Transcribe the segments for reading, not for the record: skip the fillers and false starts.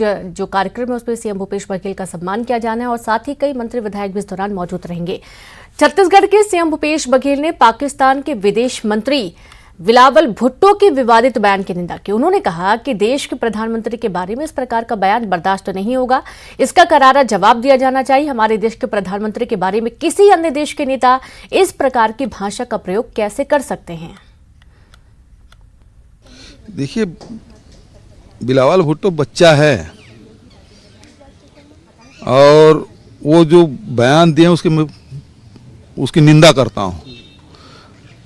जो कार्यक्रम है उसमें सीएम भूपेश बघेल का सम्मान किया जाना है और साथ ही कई मंत्री विधायक भी इस दौरान मौजूद रहेंगे। छत्तीसगढ़ के सीएम भूपेश बघेल ने पाकिस्तान के विदेश मंत्री बिलावल भुट्टो के विवादित बयान की निंदा की। उन्होंने कहा कि देश के प्रधानमंत्री के बारे में इस प्रकार का बयान बर्दाश्त नहीं होगा, इसका करारा जवाब दिया जाना चाहिए। हमारे देश के प्रधानमंत्री के बारे में किसी अन्य देश के नेता इस प्रकार की भाषा का प्रयोग कैसे कर सकते हैं? देखिए, बिलावल भुट्टो बच्चा है और वो जो बयान दिए उसकी निंदा करता हूँ।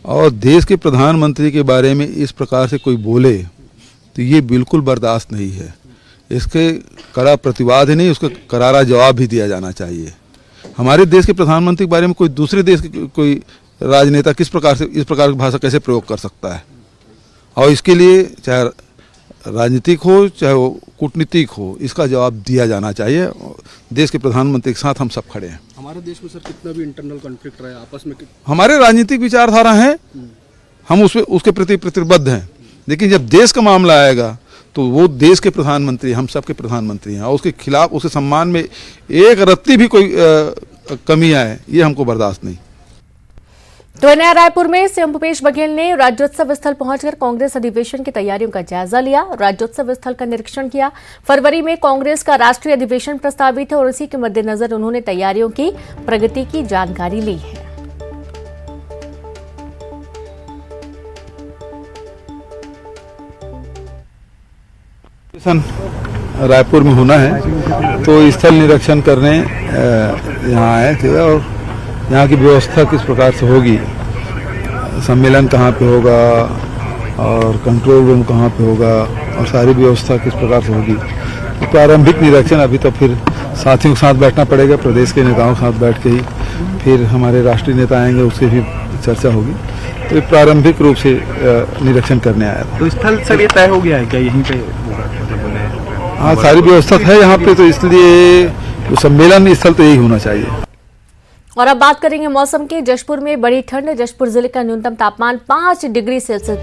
और देश के प्रधानमंत्री के बारे में इस प्रकार से कोई बोले तो ये बिल्कुल बर्दाश्त नहीं है। इसके कड़ा प्रतिवाद ही नहीं, उसका करारा जवाब भी दिया जाना चाहिए। हमारे देश के प्रधानमंत्री के बारे में कोई दूसरे देश के कोई राजनेता किस प्रकार से इस प्रकार की भाषा कैसे प्रयोग कर सकता है? और इसके लिए चाहे राजनीतिक हो चाहे वो कूटनीतिक हो, इसका जवाब दिया जाना चाहिए। देश के प्रधानमंत्री के साथ हम सब खड़े हैं। हमारे देश में सर कितना भी इंटरनल कॉन्फ्लिक्ट रहा है आपस में, हमारे राजनीतिक विचारधारा है, हम उसके प्रति प्रतिबद्ध हैं। लेकिन जब देश का मामला आएगा तो वो देश के प्रधानमंत्री, हम सब के प्रधानमंत्री हैं और उसके खिलाफ, उसके सम्मान में एक रत्ती भी कोई कमी आए, ये हमको बर्दाश्त नहीं। तो नया रायपुर में सीएम भूपेश बघेल ने राज्योत्सव स्थल पहुंचकर कांग्रेस अधिवेशन की तैयारियों का जायजा लिया। राज्योत्सव स्थल का निरीक्षण किया। फरवरी में कांग्रेस का राष्ट्रीय अधिवेशन प्रस्तावित है और इसी के मद्देनजर उन्होंने तैयारियों की प्रगति की जानकारी ली है। रायपुर में होना है तो स्थल निरीक्षण करने यहाँ आए थे और यहाँ की व्यवस्था किस प्रकार से होगी, सम्मेलन कहाँ पे होगा और कंट्रोल रूम कहाँ पे होगा और सारी व्यवस्था किस प्रकार से होगी, तो प्रारंभिक निरीक्षण। अभी तो फिर साथियों के साथ बैठना पड़ेगा, प्रदेश के नेताओं के साथ बैठ के ही फिर हमारे राष्ट्रीय नेता आएंगे, उससे भी चर्चा होगी। तो प्रारंभिक रूप से निरीक्षण करने आया था। तो स्थल सर ये तय हो गया है क्या यहीं पे? हाँ, सारी व्यवस्था है यहाँ पे, तो इसलिए तो सम्मेलन स्थल तो यही होना चाहिए। और अब बात करेंगे मौसम की। जशपुर में बड़ी ठंड। जशपुर जिले का न्यूनतम तापमान 5 डिग्री सेल्सियस पहुंचा।